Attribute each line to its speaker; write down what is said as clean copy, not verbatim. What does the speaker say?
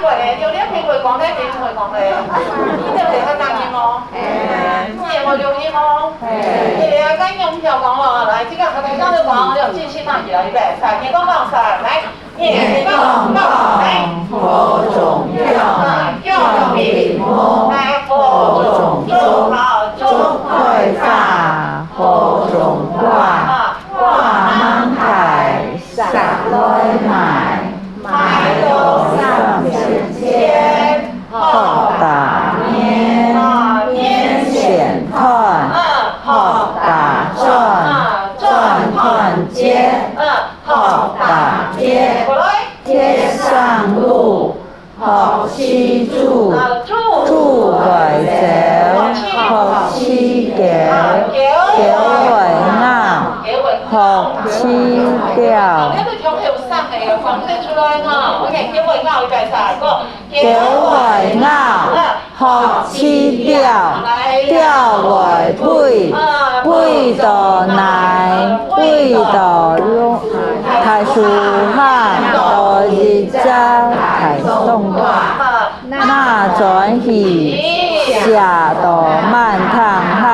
Speaker 1: 過咧，有啲屁股講咧，幾會講咧？呢條嚟係難嘅麼？嘢我容易麼？嘢啊，跟用條講咯，嚟，這個大家都講，我哋繼續翻嚟啦，預備，三年講講三，嚟，年講講，嚟，
Speaker 2: 火種調，調比摩，
Speaker 1: 嚟，火種中好，中
Speaker 2: 會法，火種卦，卦芒台，撒來買，買到3千錢，好大面，面顯看，好大賺，賺看見，好大街，街上路，好七住，住為者，好七橋，橋為啱，好七調。
Speaker 1: 呢個條條生嚟嘅，講得出來嚇。OK，橋為啱，你計晒個。
Speaker 2: 橋為啱，好七調，調為配，配到來，配到用，太舒服，到日家太動話，那轉起，下到滿堂下。